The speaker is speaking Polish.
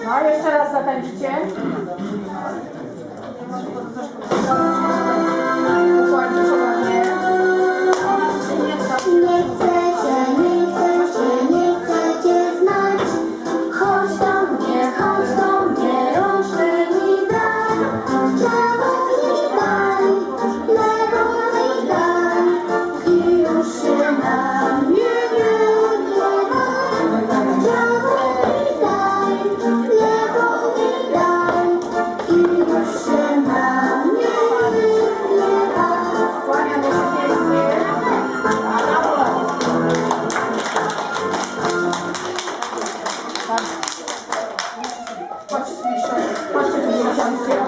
No, jeszcze raz zatańczycie. Układźcie się ładnie. Nie chcecie znać. Chodź do mnie, rączkę mi daj. Lewo mi daj. I już się na mnie nie gniewaj. Lewo mi daj. I już się na mnie nie gniewaj. Kłaniamy się pięknie. Chodźcie sobie siądźcie.